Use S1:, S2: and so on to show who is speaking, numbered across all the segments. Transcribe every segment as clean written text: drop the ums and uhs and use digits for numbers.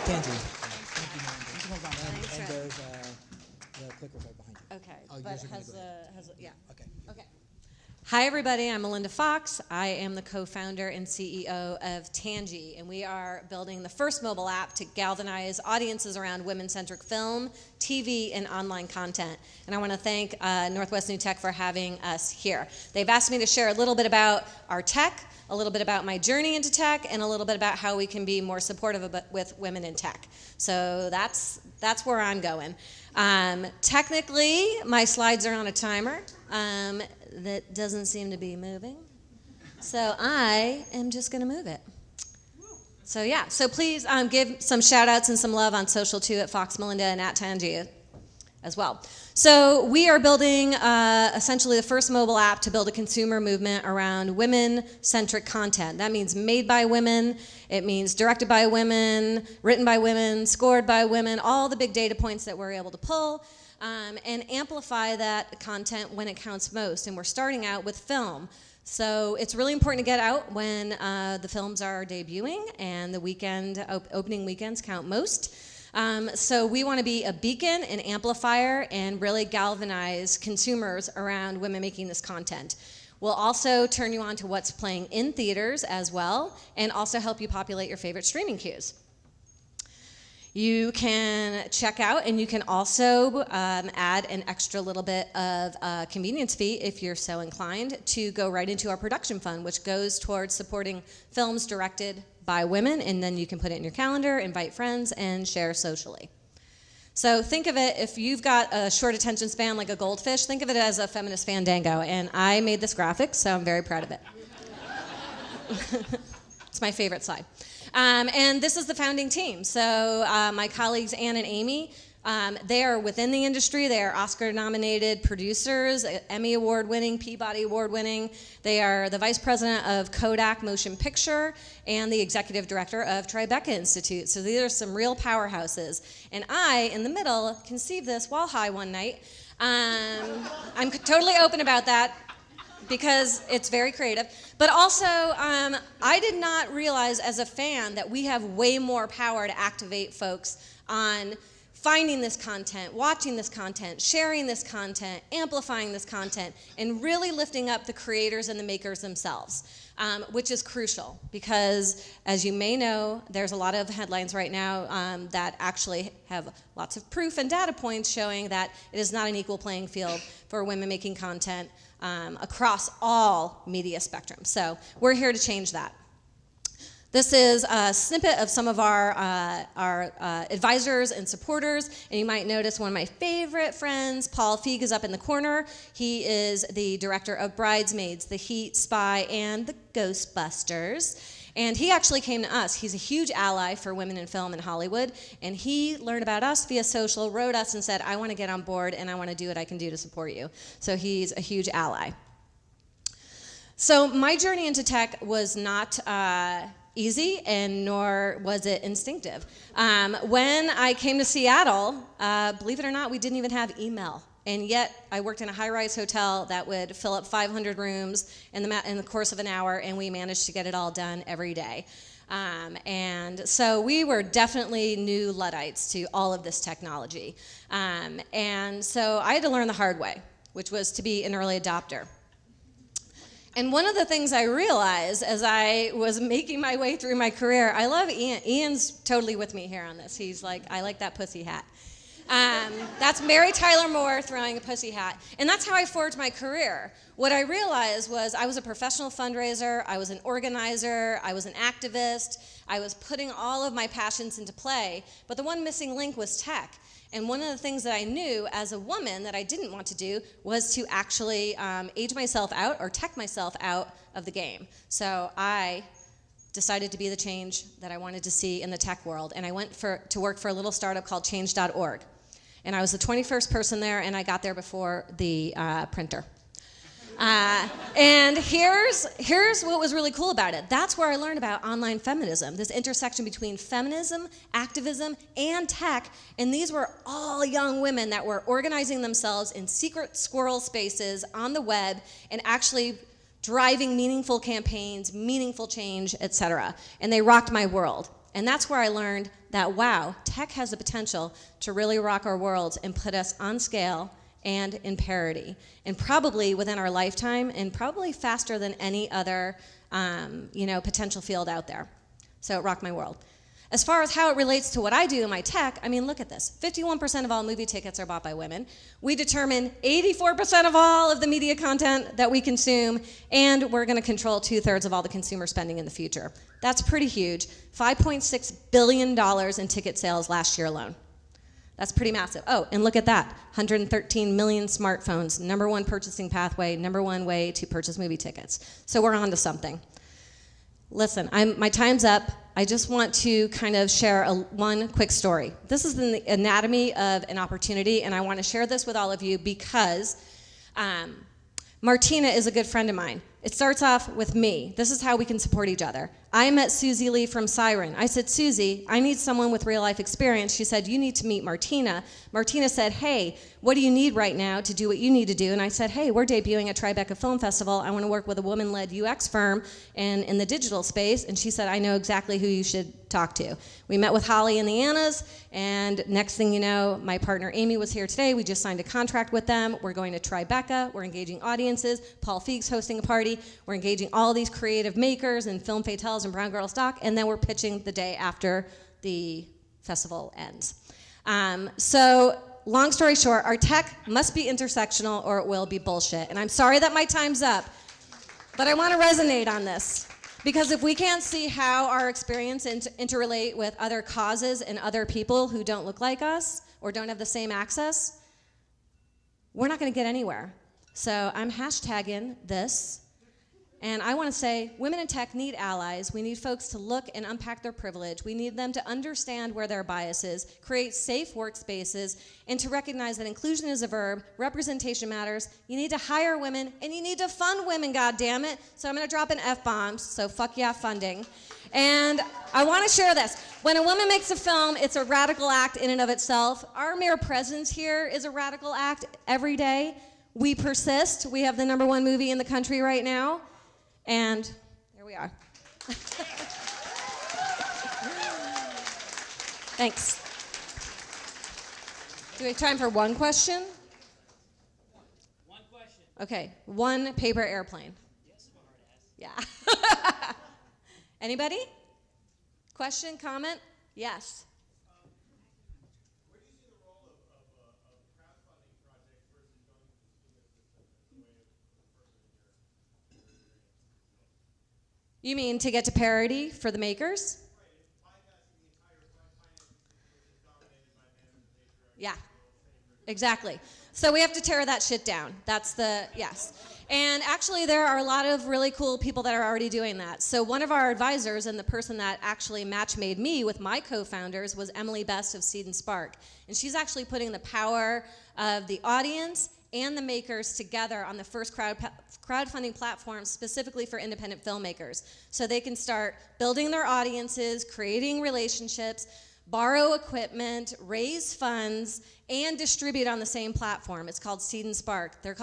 S1: Tanji. Thank you, Melinda. You can hold on. And there's the clicker right behind you.
S2: Okay.
S1: Oh,
S2: but
S1: yours are gonna go
S2: yeah.
S1: Okay.
S2: Okay. Hi, everybody. I'm Melinda Fox. I am the co-founder and CEO of Tanji, and we are building the first mobile app to galvanize audiences around women-centric film, TV, and online content. And I want to thank Northwest New Tech for having us here. They've asked me to share a little bit about our tech, a little bit about my journey into tech, and a little bit about how we can be more supportive with women in tech. So that's where I'm going. Technically, my slides are on a timer that doesn't seem to be moving. So I am just going to move it. So yeah, so please give some shout outs and some love on social too at Fox Melinda and at Tanji as well. So we are building essentially the first mobile app to build a consumer movement around women-centric content. That means made by women, it means directed by women, written by women, scored by women, all the big data points that we're able to pull, and amplify that content when it counts most. And we're starting out with film. So it's really important to get out when the films are debuting and the opening weekends count most. So we want to be a beacon, an amplifier, and really galvanize consumers around women making this content. We'll also turn you on to what's playing in theaters as well, and also help you populate your favorite streaming queues. You can check out, and you can also add an extra little bit of convenience fee, if you're so inclined, to go right into our production fund, which goes towards supporting films directed by women, and then you can put it in your calendar, invite friends, and share socially. So think of it, if you've got a short attention span like a goldfish, think of it as a feminist fandango, and I made this graphic, so I'm very proud of it. It's my favorite slide. And this is the founding team. So my colleagues Ann and Amy, they are within the industry. They are Oscar-nominated producers, Emmy Award-winning, Peabody Award-winning. They are the vice president of Kodak Motion Picture and the executive director of Tribeca Institute. So these are some real powerhouses. And I, in the middle, conceived this while high one night. I'm totally open about that, because it's very creative. But also, I did not realize as a fan that we have way more power to activate folks on finding this content, watching this content, sharing this content, amplifying this content, and really lifting up the creators and the makers themselves, which is crucial because, as you may know, there's a lot of headlines right now that actually have lots of proof and data points showing that it is not an equal playing field for women making content across all media spectrums. So we're here to change that. This is a snippet of some of our advisors and supporters, and you might notice one of my favorite friends, Paul Feig, is up in the corner. He is the director of Bridesmaids, The Heat, Spy, and The Ghostbusters. And he actually came to us. He's a huge ally for women in film in Hollywood, and he learned about us via social, wrote us, and said, I want to get on board, and I want to do what I can do to support you. So he's a huge ally. So my journey into tech was not easy, and nor was it instinctive. When I came to Seattle, believe it or not, we didn't even have email. And yet, I worked in a high-rise hotel that would fill up 500 rooms in the course of an hour, and we managed to get it all done every day. And so we were definitely new Luddites to all of this technology. And so I had to learn the hard way, which was to be an early adopter. And one of the things I realized as I was making my way through my career, I love Ian. Ian's totally with me here on this. He's like, I like that pussy hat. That's Mary Tyler Moore throwing a pussy hat. And that's how I forged my career. What I realized was I was a professional fundraiser, I was an organizer, I was an activist, I was putting all of my passions into play, but the one missing link was tech. And one of the things that I knew as a woman that I didn't want to do was to actually age myself out or tech myself out of the game. So I decided to be the change that I wanted to see in the tech world. And I went to work for a little startup called change.org. And I was the 21st person there, and I got there before the printer. And here's what was really cool about it. That's where I learned about online feminism, this intersection between feminism, activism, and tech. And these were all young women that were organizing themselves in secret squirrel spaces on the web and actually driving meaningful campaigns, meaningful change, etc. And they rocked my world. And that's where I learned that, wow, tech has the potential to really rock our worlds and put us on scale and in parity, and probably within our lifetime, and probably faster than any other potential field out there. So it rocked my world. As far as how it relates to what I do in my tech, I mean, look at this. 51% of all movie tickets are bought by women. We determine 84% of all of the media content that we consume, and we're going to control 2/3 of all the consumer spending in the future. That's pretty huge. $5.6 billion in ticket sales last year alone. That's pretty massive. Oh, and look at that. 113 million smartphones, number one purchasing pathway, number one way to purchase movie tickets. So we're on to something. Listen, my time's up. I just want to kind of share one quick story. This is the anatomy of an opportunity, and I want to share this with all of you because Martina is a good friend of mine. It starts off with me. This is how we can support each other. I met Susie Lee from Siren. I said, Susie, I need someone with real life experience. She said, you need to meet Martina. Martina said, hey, what do you need right now to do what you need to do? And I said, hey, we're debuting at Tribeca Film Festival. I want to work with a woman-led UX firm in the digital space. And she said, I know exactly who you should talk to. We met with Holly and the Annas, and next thing you know, my partner Amy was here today. We just signed a contract with them. We're going to Tribeca. We're engaging audiences. Paul Feig's hosting a party. We're engaging all these creative makers and film fatales and Brown Girl Stock, and then we're pitching the day after the festival ends. So long story short, our tech must be intersectional or it will be bullshit. And I'm sorry that my time's up, but I want to resonate on this. Because if we can't see how our experience interrelate with other causes and other people who don't look like us or don't have the same access, we're not going to get anywhere. So I'm hashtagging this. And I want to say, women in tech need allies. We need folks to look and unpack their privilege. We need them to understand where their bias is, create safe workspaces, and to recognize that inclusion is a verb, representation matters. You need to hire women, and you need to fund women, goddammit. So I'm going to drop in F-bombs, so fuck yeah, funding. And I want to share this. When a woman makes a film, it's a radical act in and of itself. Our mere presence here is a radical act every day. We persist. We have the #1 movie in the country right now. And here we are. Thanks. Do we have time for one question?
S3: One question.
S2: Okay, one paper airplane.
S3: Yes, smartass.
S2: Yeah. Anybody? Question, comment? Yes.
S4: Where do you see the role of crowdfunding projects versus going to the school districts as a way of furthering your
S2: You mean to get to parity for the makers?
S4: Right, it's bypassing the entire finance system, which is dominated by management.
S2: Yeah, exactly. So we have to tear that shit down. That's the, yes. And actually there are a lot of really cool people that are already doing that. So one of our advisors and the person that actually match made me with my co-founders was Emily Best of Seed and Spark. And she's actually putting the power of the audience and the makers together on the first crowdfunding platform specifically for independent filmmakers. So they can start building their audiences, creating relationships, borrow equipment, raise funds, and distribute on the same platform. It's called Seed and Spark. They're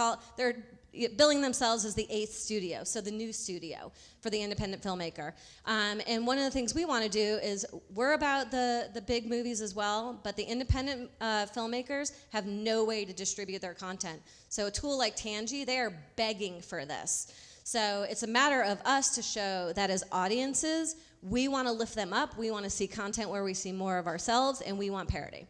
S2: billing themselves as the 8th studio, so the new studio for the independent filmmaker. And one of the things we want to do is, we're about the big movies as well, but the independent filmmakers have no way to distribute their content. So a tool like Tanji, they are begging for this. So it's a matter of us to show that as audiences, we want to lift them up, we want to see content where we see more of ourselves, and we want parity.